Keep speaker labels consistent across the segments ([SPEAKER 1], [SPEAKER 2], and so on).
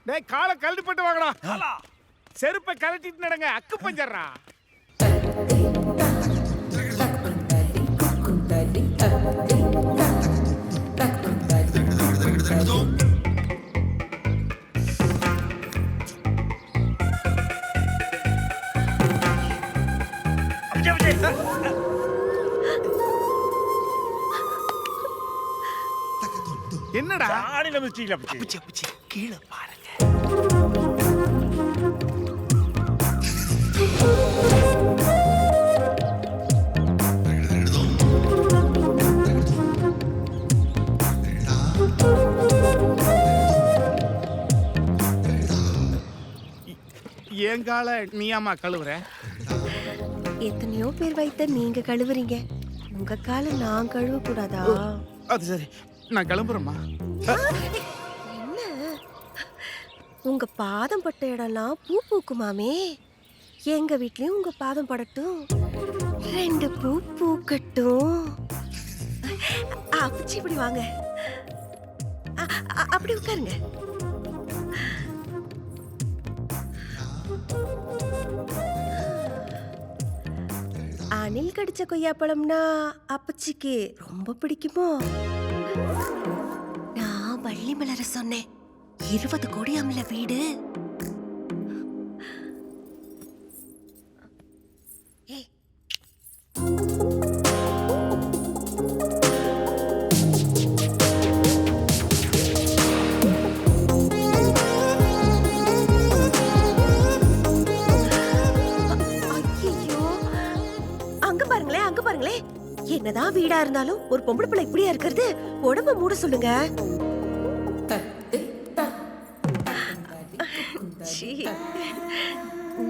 [SPEAKER 1] டேய் காலை கழட்டிப்பட்டு வாங்கடா. செருப்பை கழட்டிட்டு நடங்க, அக்கு பஞ்சர்றா. என்னடா
[SPEAKER 2] ஆடில மிஸ்டீக்ல
[SPEAKER 3] அப்புச்சி அப்புச்சி கீழே பாருங்க.
[SPEAKER 1] ஏங்கால நீயாமா கழுவுற?
[SPEAKER 4] எத்தனையோ பேர் வைத்த நீங்க கழுவுறீங்க, உங்க காலை நான் கழுவ கூடாதா?
[SPEAKER 1] அது சரி, நான் கிளம்புறேம்மா.
[SPEAKER 4] என்ன உங்க பாதம் பட்ட இடம்லாம் பூ பூக்குமாமே? எங்க வீட்லயும் உங்க பாதம் படட்டும், 2 பூ பூக்கட்டும். அப்பச்சி இப்படி வாங்க, அப்படி உட்காருங்க. அணில் கடிச்ச கொய்யாப்பழம்னா அப்பச்சிக்கு ரொம்ப பிடிக்குமோ? நான் வள்ளி மலர சொன்னேன், 20 கோடி அமல வீடு. ஏய், ஐயையோ, அங்க பாருங்களேன், அங்க பாருங்களேன். என்னதான் வீடா இருந்தாலும் ஒரு பொம்பளை பிள்ளை இப்படியா இருக்கிறது? உடம்ப மூட சொல்லுங்க. சீ,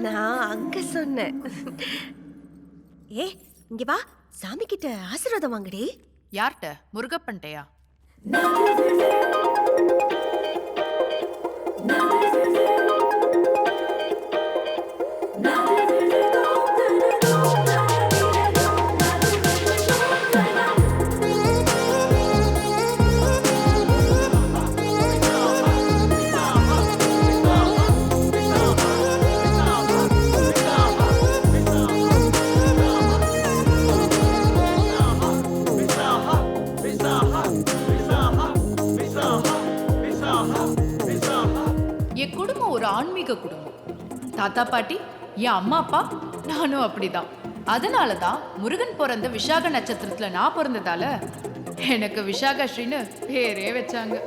[SPEAKER 4] நான் அங்க சொன்னேன். ஏ, இங்க வா, சாமி கிட்ட ஆசீர்வாதம் வாங்கடி.
[SPEAKER 5] யார்கிட்ட? முருகப்பன்ட்டையா? என் குடும்பம் ஒரு ஆன்மீக குடும்பம். தாத்தா பாட்டி, என் அம்மா அப்பா, நானும் அப்படிதான். அதனாலதான் முருகன் பிறந்த விசாக நட்சத்திரத்துல நான் பிறந்ததால எனக்கு விசாகஸ்ரீன்னு பேரே வச்சாங்க.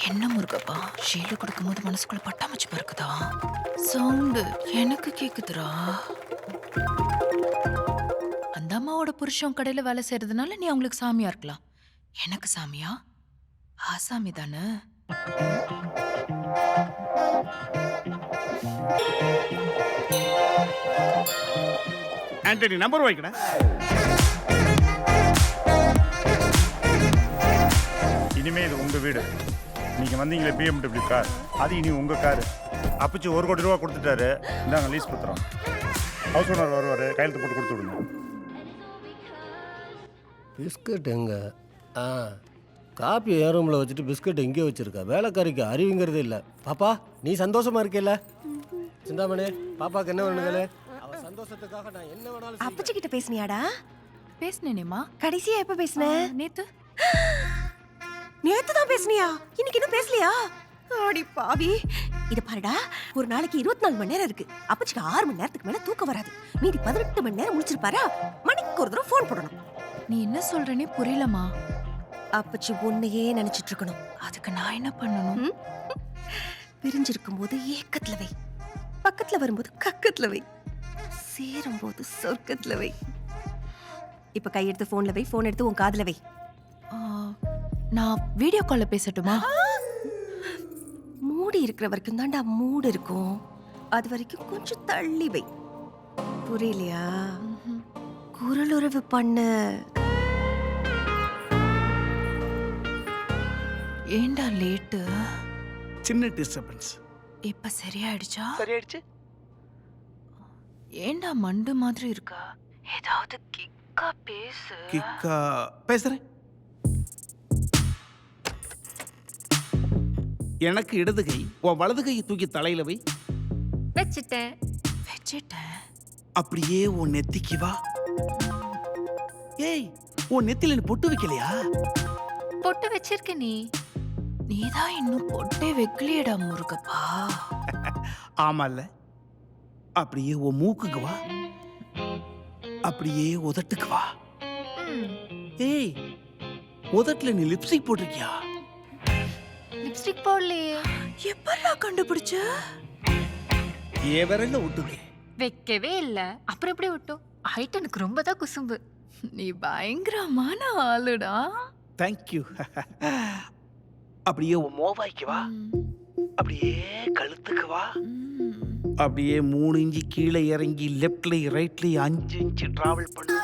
[SPEAKER 5] என்ன முருகப்பா, ஷீல கொடுக்கும்போது மனசுக்குள்ள பட்டாமச்சு பறக்குதா? சவுண்டு எனக்கு கேக்குதுடா. அந்த அம்மாவோட புருஷன் கடையில வேலை செய்யறதுனால நீ அவங்களுக்கு சாமியா இருக்கலாம். எனக்கு சாமியா? ஆசாமி தானே.
[SPEAKER 1] ஆண்டனி நம்பர் வைக்கடா.
[SPEAKER 2] இனிமே இது உங்க வீடு. நீங்க வந்தீங்களே BMW கார், அது இனி உங்க கார். அப்பச்சி 1 கோடி ரூபா கொடுத்துட்டாரு. இந்தாங்க லீஸ் பத்திரம். ஹவுஸ் ஓனர் வருவாரு, கையெழுத்து போட்டு கொடுத்து விடுங்க.
[SPEAKER 6] பிஸ்கட் எங்க? காப்பி ஏன் ரூமில் வச்சுட்டு பிஸ்கட் எங்கே வச்சிருக்க? வேலைக்காரிக்கு அறிவுங்கிறதே இல்லை. பாப்பா, நீ சந்தோஷமா இருக்கல? சிந்தாமணி, பாப்பாக்கு என்ன வேணுங்களே? அவ சந்தோஷத்துக்காக நான் என்ன வேணாலும்.
[SPEAKER 4] அப்பச்சி கிட்ட பேசுனியாடா?
[SPEAKER 5] பேசுனேனேமா.
[SPEAKER 4] கடைசியா எப்ப பேசுன?
[SPEAKER 5] நேத்து.
[SPEAKER 4] நேத்து தான் பேசுனியா? இன்னைக்கு இன்னும் பேசலையா? ஆடி பாவி. இத பாருடா, ஒரு நாளைக்கு 24 மணி நேரம் இருக்கு. அப்பச்சிக்கு 6 மணி நேரத்துக்கு மேல தூக்கம் வராது. மீதி 18 மணி நேரம் முடிச்சிருப்பாரா? மணிக்கு ஒரு தடவை ஃபோன் போடணும்.
[SPEAKER 5] நீ என்ன சொல்றனே புரியலமா.
[SPEAKER 4] அப்பச்சி உன்னையே நினைச்சிட்டு இருக்கணும்.
[SPEAKER 5] அதுக்கு நான் என்ன பண்ணணும்?
[SPEAKER 4] பிரிஞ்சிருக்கும் போது ஏக்கத்துல வை, பக்கத்துல வரும்போது கக்கத்துல வை, சேரும் போது சொர்க்கத்துல வை. இப்ப கையெடுத்து போன்ல வை, போன் எடுத்து உன் காதுல வை.
[SPEAKER 5] நான் வீடியோ கால்ல பேசட்டுமா?
[SPEAKER 4] மூடி இருக்கிற வரைக்கும் தான்டா மூடு இருக்கும். அது வரைக்கும் கொஞ்சம் தள்ளி வை. புரியலையா? குரல் உறவு பண்ணு.
[SPEAKER 5] ஏண்டா லேட்டு?
[SPEAKER 3] சின்ன டிஸ்டர்பன்ஸ்.
[SPEAKER 5] இப்ப சரியாயிடுச்சா?
[SPEAKER 3] சரியாயிடுச்சு.
[SPEAKER 5] ஏண்டா மண்டு மாதிரி இருக்கா? ஏதாவது கிக்கா பேசு.
[SPEAKER 3] கிக்கா பேசுறேன். எனக்கு இடது கை, உன் வலது கையை தூக்கி தலையில வை.
[SPEAKER 7] வச்சிட்டேன்.
[SPEAKER 5] வச்சிட்டேன்.
[SPEAKER 3] அப்படியே உன் நெத்திக்கு வா. ஏய், உன் நெத்தில நீ பொட்டு வைக்கலையா?
[SPEAKER 7] பொட்டு வச்சிருக்க நீ.
[SPEAKER 5] நீதான் இன்னும் பொட்டே வைக்கலையடா முருகப்பா.
[SPEAKER 3] ஆமால. அப்படியே உன் மூக்குக்கு வா. அப்படியே உதட்டுக்கு வா. ஏய், உதட்டுல நீ லிப்ஸ்டிக் போட்டிருக்கியா?
[SPEAKER 7] லிப்ஸ்டிக் போடலையே.
[SPEAKER 5] எப்பெல்லாம் கண்டுபிடிச்ச?
[SPEAKER 3] ஏ விரல்ல ஒட்டுங்க.
[SPEAKER 7] வைக்கவே இல்ல. அப்புறம் எப்படி விட்டோம்? ஹைட் எனக்கு ரொம்ப தான் குசும்பு.
[SPEAKER 5] நீ பயங்கரமான ஆளுடா.
[SPEAKER 3] தேங்க்யூ. அப்படியே உன் மோவாய்க்கு வா. அப்படியே கழுத்துக்கு வா. அப்படியே 3 இன்ச்சு கீழே இறங்கி லெஃப்ட்லயும் ரைட்லயும் 5 இன்ச்சு டிராவல் பண்ணு.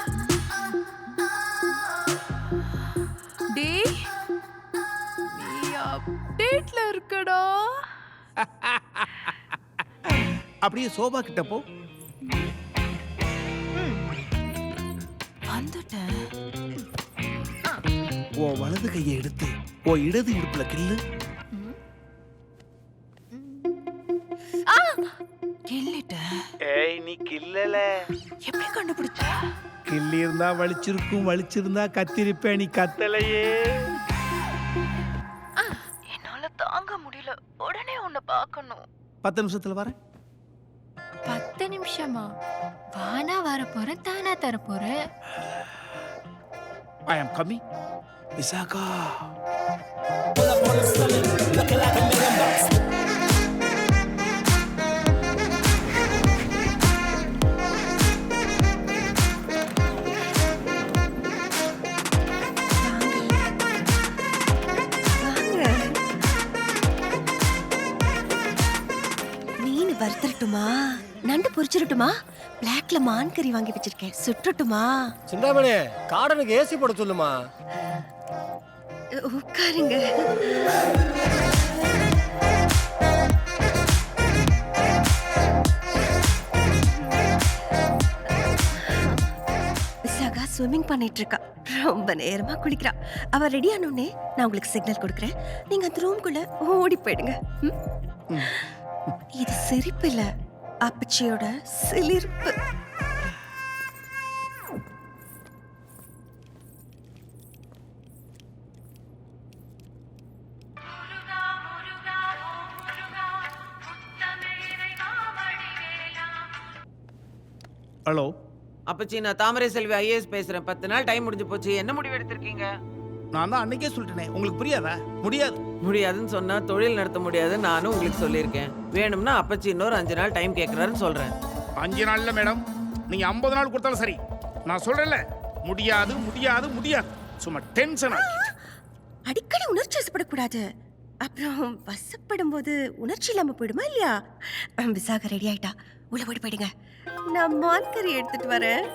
[SPEAKER 5] டேய், நீ அப்டேட்ல இருக்கடா.
[SPEAKER 3] அப்படியே சோபா கிட்ட போ.
[SPEAKER 5] வந்துட்டேன்.
[SPEAKER 3] உன் வலது கையை எடுத்து உன் இடது இடுப்புல கிள்ளு.
[SPEAKER 5] கிள்ளிட்டேன்.
[SPEAKER 3] ஏய், நீ கிள்ளல.
[SPEAKER 5] எப்படி கண்டுபிடிச்ச?
[SPEAKER 3] கிள்ளி இருந்தா வலிச்சிருக்கும், வலிச்சிருந்தா கத்திருப்பேன். நீ கத்தலையே.
[SPEAKER 5] என்னால தாங்க முடியல. உடனே உன்னை பார்க்கணும்.
[SPEAKER 3] 10 நிமிஷத்துல வரேன்.
[SPEAKER 7] 10 நிமிஷமா? வானா வர போறேன், தானா தர போறேன்.
[SPEAKER 3] I am coming. விசாகா.
[SPEAKER 4] மீன் வறுத்துறட்டுமா? நண்டு பொரிச்சிடட்டுமா? பிளாக்ல மான் கறி வாங்கி வச்சிருக்கேன், சுட்டுட்டுமா?
[SPEAKER 6] சிந்தாமணி, கார்டனுக்கு ஏசி போட சொல்லுமா.
[SPEAKER 4] உட்காருங்க. விசாகா ஸ்விம்மிங் பண்ணிட்டு இருக்கா. ரொம்ப நேரமா குளிக்கிறா. அவ ரெடி ஆனோடனே நான் உங்களுக்கு சிக்னல் கொடுக்குறேன். நீங்க அந்த ரூம்குள்ள ஓடி போயிடுங்க. இது சிரிப்பு இல்ல, அப்பச்சியோட சிலிர்ப்பு.
[SPEAKER 3] ஹலோ.
[SPEAKER 8] அப்பச்சி, நான் தாமரை செல்வி ஐஏஎஸ் பேசுறேன். 10 நாள் டைம் முடிஞ்சு போச்சு. என்ன முடிவு எடுத்திருக்கீங்க?
[SPEAKER 3] நான் தான் அன்னைக்கே சொல்லிட்டேனே, உங்களுக்கு புரியாதா? முடியாது.
[SPEAKER 8] முடியாதுன்னு சொன்னா தொழில் நடத்த முடியாது. நானும் உங்களுக்கு சொல்லியிருக்கேன். வேணும்னா அப்பச்சி இன்னொரு 5 நாள் டைம் கேட்கறாருன்னு சொல்றேன்.
[SPEAKER 1] 5 நாள்ல மேடம், நீங்க 50 நாள் கொடுத்தாலும் சரி. நான் சொல்றேன்ல, முடியாது முடியாது முடியாது. சும்மா டென்ஷன் ஆக்கிட்டு.
[SPEAKER 4] அடிக்கடி உணர்ச்சி வசப்படக்கூடாது. அப்புறம் வசப்படும் போது உணர்ச்சி இல்லாம போயிடுமா இல்லையா? விசாக ரெடி ஆயிட்டா. உள்ள ஓடி போயிடுங்க. நான் மான் கறி எடுத்துட்டு வரேன்.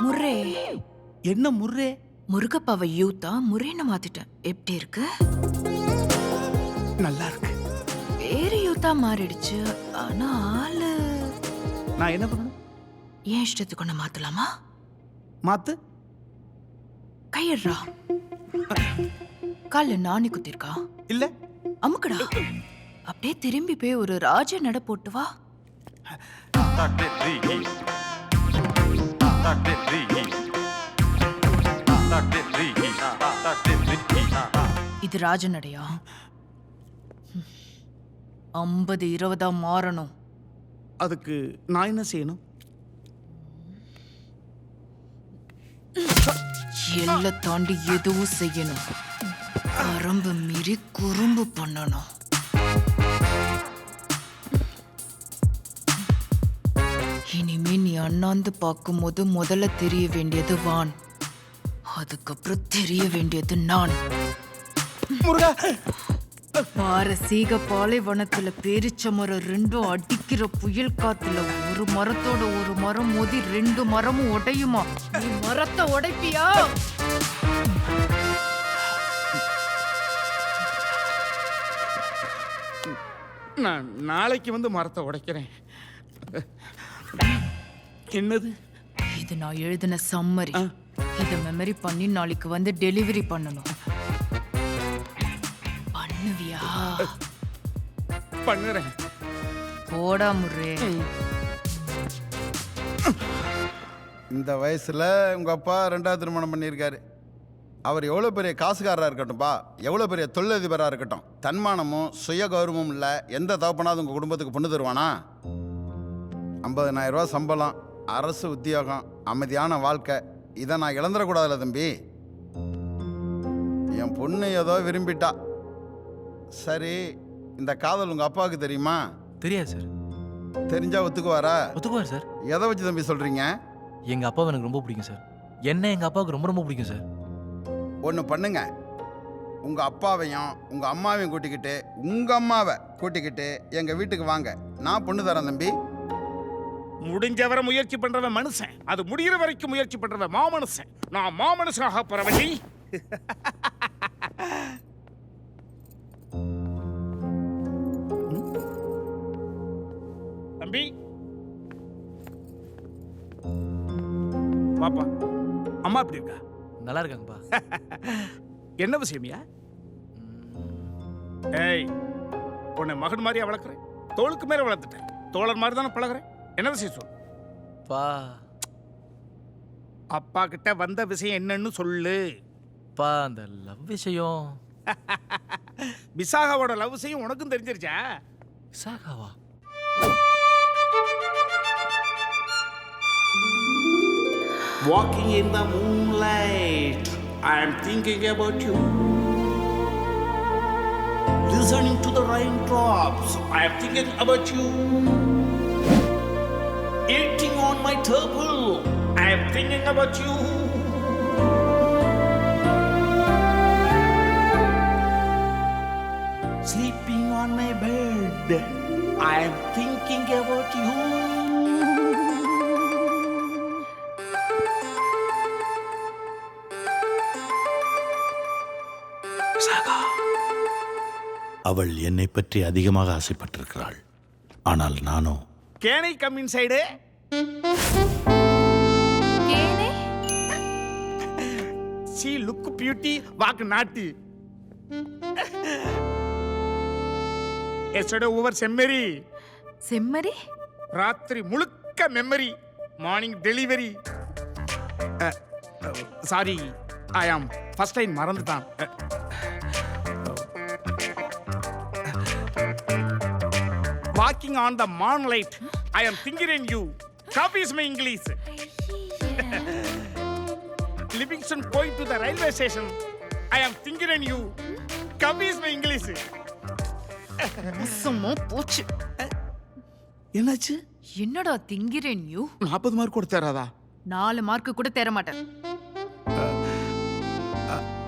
[SPEAKER 5] முர்ரே.
[SPEAKER 3] என்ன முர்ரே?
[SPEAKER 5] முருகப்பாவை யூத்தா முரேன்னு மாத்திட்டேன். எப்படி இருக்கு?
[SPEAKER 3] நல்லா இருக்கு.
[SPEAKER 5] பேரு யூத்தா மாறிடுச்சு. ஆனா ஆளு
[SPEAKER 3] நான் என்ன பண்ணணும்?
[SPEAKER 5] ஏன் இஷ்டத்துக்கு ஒண்ணு மாத்தலாமா?
[SPEAKER 3] மாத்து.
[SPEAKER 5] கையடுறா. கால்ல நாணி குத்திருக்கா?
[SPEAKER 3] இல்ல.
[SPEAKER 5] அமுக்கடா. அப்படியே திரும்பி போய் ஒரு ராஜ நட போட்டு வா. இது ராஜ நடையா? 50-20 மாறணும்.
[SPEAKER 3] அதுக்கு நான் என்ன செய்யணும்?
[SPEAKER 5] எல்லை தாண்டி எதுவும் செய்யணும். வரம்பு மீறி குறும்பு பண்ணணும். இனிமே நீ அண்ணாந்து பார்க்கும்போது முதல்ல தெரிய வேண்டியது வான், அதுக்கப்புறம் தெரிய வேண்டியது நான்.
[SPEAKER 3] முருகா.
[SPEAKER 5] பாரசீக பாலைவனத்துல பேரிச்ச மரம் ரெண்டும் அடிக்கிற புயல் காத்துல ஒரு மரத்தோட ஒரு மரம் மோதி 2 மரமும் உடையுமா? நீ மரத்தை உடைப்பியா?
[SPEAKER 1] நான் நாளைக்கு வந்து மரத்தை உடைக்கிறேன். என்னது?
[SPEAKER 5] இது நான் எழுதின சம்மரி. இத மெமரி பண்ணி நாளைக்கு வந்து டெலிவரி பண்ணணும். பண்ணுவியா?
[SPEAKER 1] பண்ணுறேன்.
[SPEAKER 5] போடா முரே.
[SPEAKER 9] இந்த வயசுல உங்க அப்பா 2வது திருமணம் பண்ணியிருக்காரு. அவர் எவ்வளோ பெரிய காசுக்காரராக இருக்கட்டும்பா, எவ்வளோ பெரிய தொழிலதிபராக இருக்கட்டும், தன்மானமும் சுய கௌரவமும் இல்லை எந்த தகப்பனாவது உங்கள் குடும்பத்துக்கு பொண்ணு தருவானா? 50,000 ரூபா சம்பளம், அரசு உத்தியோகம், அமைதியான வாழ்க்கை, இதை நான் இழந்துடக்கூடாதுல்ல தம்பி. என் பொண்ணு ஏதோ விரும்பிட்டா. சரி, இந்த காதல் உங்கள் அப்பாவுக்கு தெரியுமா?
[SPEAKER 10] தெரியாது சார்.
[SPEAKER 9] தெரிஞ்சா ஒத்துக்குவாரா?
[SPEAKER 10] ஒத்துக்குவார் சார்.
[SPEAKER 9] எதை வச்சு தம்பி சொல்கிறீங்க?
[SPEAKER 10] எங்கள் அப்பாவை எனக்கு ரொம்ப பிடிக்கும் சார். என்ன எங்கள் அப்பாவுக்கு ரொம்ப ரொம்ப பிடிக்கும் சார்.
[SPEAKER 9] ஒன்று பண்ணுங்க, உங்கள் அப்பாவையும் உங்கள் அம்மாவையும் கூட்டிக்கிட்டு உங்கள் அம்மாவை கூட்டிக்கிட்டு எங்கள் வீட்டுக்கு வாங்க. நான் பொண்ணு தரேன் தம்பி.
[SPEAKER 1] முடிஞ்சவரை முயற்சி பண்றவன் மனுஷன், அது முடிகிற வரைக்கும் முயற்சி பண்றவன் மாமனுஷன். நான் மாமனுஷனாக போறவண்டி. தம்பி பாப்பா, அம்மா எப்படி இருக்கா?
[SPEAKER 10] நல்லா இருக்காங்கப்பா.
[SPEAKER 1] என்ன விஷயமியா? ஏய், உன்னை மகன் மாதிரியா வளர்க்குறேன், தோளுக்கு மேல வளர்த்துட்டேன், தோழர் மாதிரி தானே பழகுறேன். என்ன விஷயம் சொல்லு.
[SPEAKER 10] பா,
[SPEAKER 1] அப்பா கிட்ட வந்த விஷயம் என்னன்னு சொல்லு.
[SPEAKER 10] பா, அந்த லவ் விஷயம்.
[SPEAKER 1] விசாகாவோட லவ் விஷயம் உனக்கும் தெரிஞ்சிருச்சா?
[SPEAKER 10] விசாகாவா?
[SPEAKER 3] Walking in the moonlight, I am thinking about you. Listening to the raindrops, I am thinking about you. Eating on my table, I am thinking about you. Sleeping on my bed, I am thinking about you.
[SPEAKER 11] அவள் என்னை பற்றி அதிகமாக ஆசைப்பட்டிருக்கிறாள். ஆனால் நானோ
[SPEAKER 1] கேனை coming side. She look beauty, walk naughty. Yesterday over summary.
[SPEAKER 5] Summary?
[SPEAKER 1] ராத்திரி முழுக்க memory, morning delivery. Sorry, I am first line மறந்துட்டான். Walking on the moonlight, I am thinking in you. Coffee is my English. Livingston going to the railway station, I am thinking in you. Coffee is my English.
[SPEAKER 5] சும்மா போச்சு.
[SPEAKER 1] என்னாச்சு?
[SPEAKER 5] என்னடா திங்கிறேன் you?
[SPEAKER 1] 40 mark கூட தராதா?
[SPEAKER 5] 4 mark கூட தர மாட்டேன்.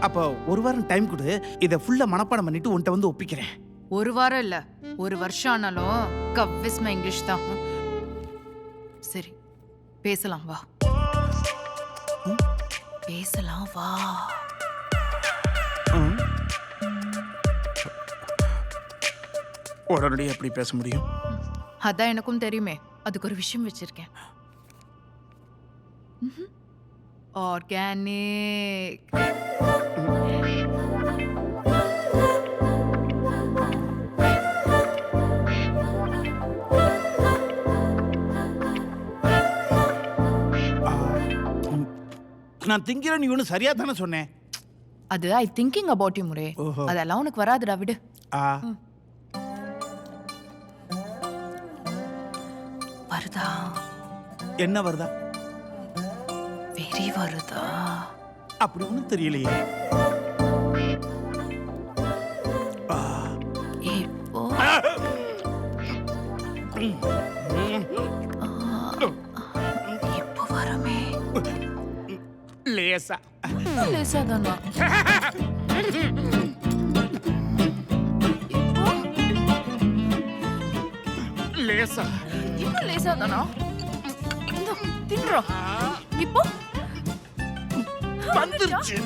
[SPEAKER 3] அப்போ ஒரு வாரம் டைம் கொடு, இதை ஃபுல்லா மனப்பாடம் பண்ணிட்டு உன்கிட்ட வந்து ஒப்பிக்கிறேன்.
[SPEAKER 5] ஒரு வாரம் இல்ல, 1 வருஷம் ஆனாலும் கவ்விஸ்மா இங்கிலீஷ் தான். சரி, பேசலாம் வா. பேசலாம் வா.
[SPEAKER 1] உடனடியாக எப்படி பேச முடியும்?
[SPEAKER 5] அதான் எனக்கும் தெரியுமே, அதுக்கு ஒரு விஷயம் வச்சிருக்கேன். ஆர்கானிக்.
[SPEAKER 3] நான் திங்கிறேன் இவனு சரியா தானே சொன்னேன்.
[SPEAKER 5] அது ஐ திங்கிங் அபவுட் யூ முரே. அதெல்லாம் உனக்கு வராதுடா, விடு. வருதா?
[SPEAKER 3] என்ன வருதா?
[SPEAKER 5] வெறி வருதா?
[SPEAKER 3] அப்படி ஒன்றும் தெரியலையே.
[SPEAKER 5] இப்போ இப்போ வரமே.
[SPEAKER 1] லேசா
[SPEAKER 5] லேசா தானா?
[SPEAKER 1] லேசா
[SPEAKER 5] இன்னும் லேசா தானா? இந்தா, தின்றோம். இப்போ
[SPEAKER 1] வந்துருச்சு.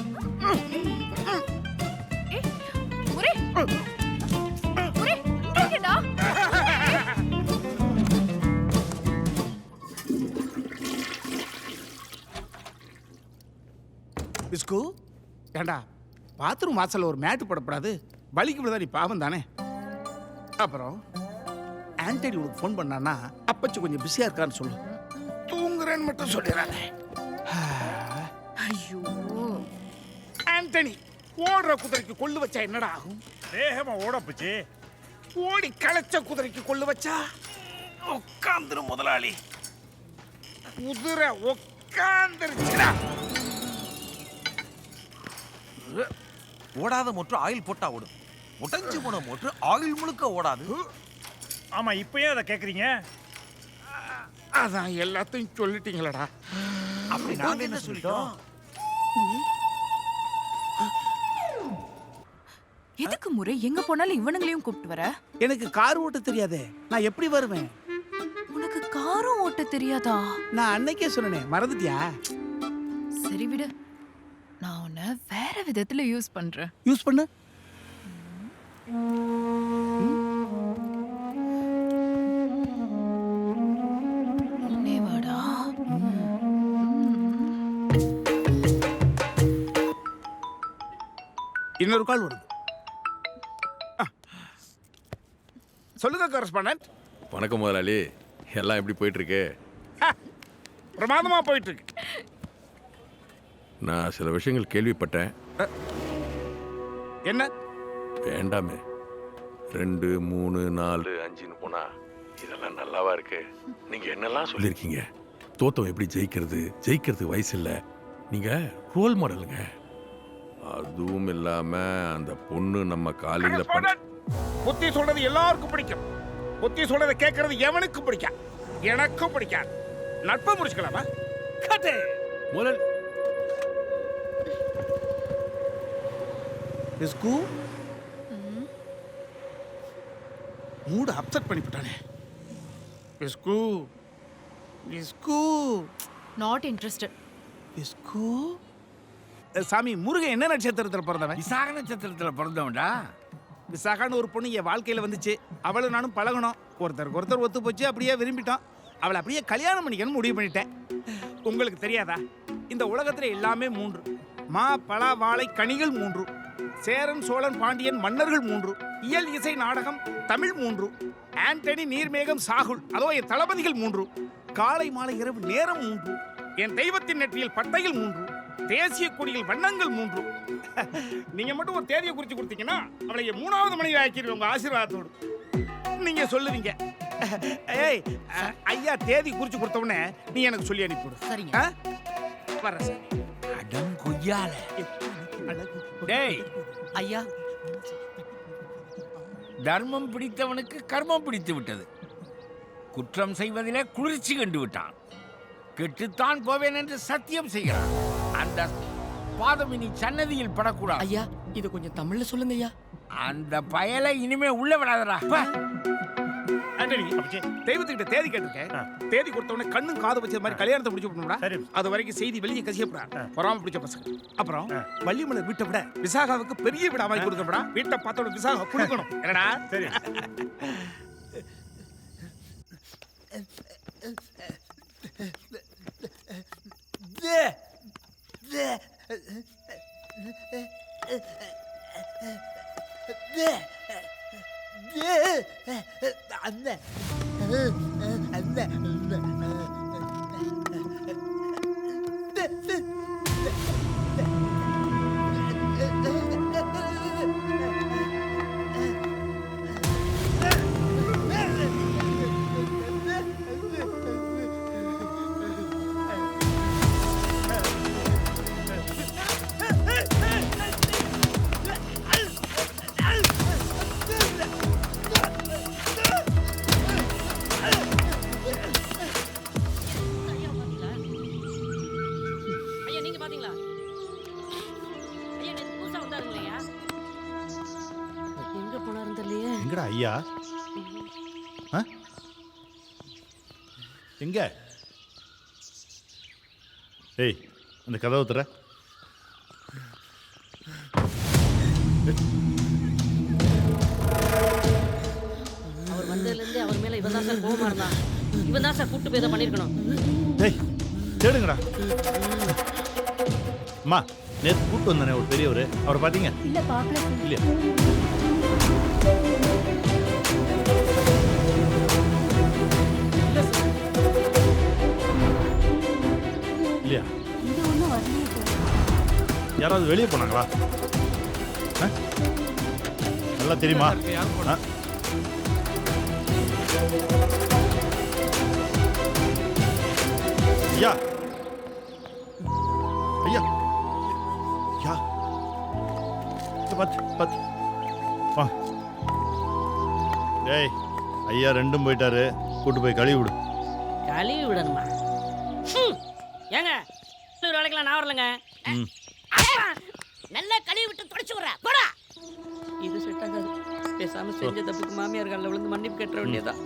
[SPEAKER 5] ஏய், முரே முரே இங்கடா.
[SPEAKER 3] பிஸ்கு ஏண்டா பாத்ரூம் வாசல்ல ஒரு மேட்டு போடப்படாது, வலிக்கு விழுதா நீ பாவம் தானே. அப்புறம் ஆண்டனி உனக்கு ஃபோன் பண்ணானா அப்பச்சி கொஞ்சம் பிஸியா இருக்கான்னு சொல்லு, தூங்குறேன்னு மட்டும் சொல்லிடுறாங்க.
[SPEAKER 5] ஐயோ,
[SPEAKER 1] ஆண்டனி ஓடுற குதிரைக்கு கொள்ளு வச்சா என்னடா ஆகும்?
[SPEAKER 2] வேகமா ஓடப்புச்சு.
[SPEAKER 1] ஓடி களைச்ச குதிரைக்கு கொள்ளு வச்சா
[SPEAKER 3] உட்காந்துரும் முதலாளி.
[SPEAKER 1] குதிரை உட்காந்துருச்சுடா.
[SPEAKER 12] ஓடாத மோட்டர் ஆயில் போட்டா ஓடும், உடைஞ்சு போன மோட்டர் ஆயில் முழுக்க ஓடாது.
[SPEAKER 2] ஆமா, இப்போ ஏன் அதை கேட்குறீங்க?
[SPEAKER 1] அதான் எல்லாத்தையும் சொல்லிட்டீங்களடா.
[SPEAKER 12] அப்படி நாங்க என்ன சொல்லிட்டோம்?
[SPEAKER 5] எதுக்கு முறை எங்க போனாலும் இவனுங்களையும் கூப்பிட்டு வர?
[SPEAKER 3] எனக்கு கார் ஓட்ட தெரியாதே, நான் எப்படி வருவேன்?
[SPEAKER 5] உனக்கு காரும் ஓட்ட தெரியாதா?
[SPEAKER 3] நான் அன்னைக்கே சொன்னேனே, மறந்துட்டியா?
[SPEAKER 5] சரி விடு, நான் உன்னை வேற விதத்துல யூஸ் பண்றேன்.
[SPEAKER 3] யூஸ் பண்ணு.
[SPEAKER 5] உன்னே வாடா.
[SPEAKER 3] இன்னொரு கால் வருது.
[SPEAKER 1] சொல்லுங்க கரஸ்பாண்டன்ட்.
[SPEAKER 13] வணக்கம் முதலாளி, எல்லாம் எப்படி போயிட்டு இருக்கு?
[SPEAKER 1] பிரமாதமா போயிட்டு இருக்கு.
[SPEAKER 13] நான் சில விஷயங்கள் கேள்விப்பட்டேன்.
[SPEAKER 1] என்ன?
[SPEAKER 13] வேண்டாமே, 2, 3, 4, 5ன்னு போனா இதெல்லாம் நல்லாவா இருக்கு? நீங்க என்னெல்லாம் சொல்லியிருக்கீங்க, தோத்தம் எப்படி ஜெயிக்கிறது, ஜெயிக்கிறதுக்கு வயசு இல்லை, நீங்க ரோல் மாடலுங்க. அதுவும் இல்லாம அந்த பொண்ணு நம்ம காலேஜில்
[SPEAKER 1] புத்தி சொல்றது எல்லாருக்கும் பிடிக்கும், புத்தி சொல்றதை கேட்கறது எவனுக்கும் பிடிக்கும், எனக்கும் பிடிக்காது. நட்பை முடிச்சுக்கலாமா? கட்டு
[SPEAKER 13] முதல்
[SPEAKER 3] பிஸ்கு மூட அப்செட் பண்ணிவிட்டானே.
[SPEAKER 1] பிஸ்கு
[SPEAKER 3] பிஸ்கு
[SPEAKER 5] நாட் இன்ட்ரெஸ்டட்.
[SPEAKER 3] பிஸ்கு சாமி, முருகன் என்ன நட்சத்திரத்தில் பிறந்தவன்?
[SPEAKER 12] விசாக நட்சத்திரத்தில் பிறந்தவன்டா.
[SPEAKER 3] விசாகான்னு ஒரு பொண்ணு என் வாழ்க்கையில் வந்துச்சு. அவளும் நானும் பழகணும், ஒருத்தருக்கு ஒருத்தர் ஒத்து போச்சு, அப்படியே விரும்பிட்டோம். அவளை அப்படியே கல்யாணம் பண்ணிக்கணும்னு முடிவு பண்ணிட்டேன்.
[SPEAKER 1] உங்களுக்கு தெரியாதா, இந்த உலகத்துல எல்லாமே 3: மா, பலா, வாழை கனிகள் 3, சேரன் சோழன் பாண்டியன் மன்னர்கள் 3, இயல் இசை நாடகம் தமிழ் 3, ஆண்டனி நீர்மேகம் சாகுல் அதோ என் தளபதிகள் 3, காலை மாலை இரவு நேரம் 3, என் தெய்வத்தின் நெற்றியில் பட்டையில் 3, தேசிய கொடியில் வண்ணங்கள் 3. நீங்க மட்டும் ஒரு தேதியை குறிச்சு கொடுத்தீங்கன்னா அவளை 3வது மணியில் ஆக்கிடுவேன் உங்க ஆசீர்வாதத்தோடு. நீங்க சொல்லுவீங்க, ஏய் ஐயா தேதி குறிச்சு கொடுத்த உடனே நீ எனக்கு சொல்லி அனுப்பிவிடு.
[SPEAKER 12] சரிங்க.
[SPEAKER 1] வர சார்.
[SPEAKER 12] அடம் கொய்யால. டேய் ஐயா, தர்மம் பிடித்தவனுக்கு கர்மம் பிடித்து விட்டது. குற்றம் செய்வதிலே குளிர்ச்சி கண்டு விட்டான். கெட்டுத்தான் போவேன் என்று சத்தியம் செய்கிறான். அந்த பாதம் இனி சன்னதியில் படக்கூடாது. ஐயா, இது கொஞ்சம் தமிழ்ல சொல்லுங்க ஐயா. அந்த பயலை இனிமே உள்ள விடாதடா.
[SPEAKER 1] ஆண்டனி, தெய்வத்துக்கிட்ட தேதி கேட்டிருக்கேன். தேதி கொடுத்த உடனே கண்ணும் காது வச்ச மாதிரி கல்யாணத்தை முடிச்சு விடணும்டா. அது வரைக்கும் செய்தி வெளியே கசியப்படாது, பொறாம பிடிச்ச பசங்க. அப்புறம் வள்ளிமலர் வீட்டை விட விசாகாவுக்கு பெரிய வீடா வாங்கி கொடுக்கப்படா. வீட்டை பார்த்தோட விசாகா கொடுக்கணும். என்னடா? சரி.
[SPEAKER 2] எங்கடா ஐயா?
[SPEAKER 11] எங்க? ஏய், அந்த கதவை தர.
[SPEAKER 14] அவர் வந்ததுலேருந்து அவர் மேலே இவன் தான் சார் கோவமாக இருந்தான். இவன் தான் சார் கூட்டு போய் இதை பண்ணியிருக்கணும்.
[SPEAKER 11] டேய், தேடுங்கடா. அம்மா, நேற்று கூட்டு வந்தானே ஒரு பெரியவர், அவரை பார்த்தீங்க?
[SPEAKER 7] இல்ல பார்க்கல சார்.
[SPEAKER 11] இல்லையா? இல்லையா?
[SPEAKER 7] இது ஒன்றும் வரலையே சார்.
[SPEAKER 11] யாராவது வெளியே போனாங்களா? ஆ? நல்லா தெரியுமா? ஆ? ஐயா, ஐயா, ஐயா, பத்து வா. டேய், ஐயா ரெண்டும் போயிட்டாரு, கூட்டு போய் கழுவி விடு.
[SPEAKER 14] கழுவி விடணுமா? ஏங்க ஒரு வேலைக்கெல்லாம் நான் வரலங்க.
[SPEAKER 11] ம்.
[SPEAKER 14] நல்லா கழுவி விட்டு தொடச்சு விடுறா போடா. இது செட் ஆகாது. பேசாம செஞ்ச தப்புக்கு மாமியார் காலில் விழுந்து மன்னிப்பு கேட்டுற வேண்டியதான்.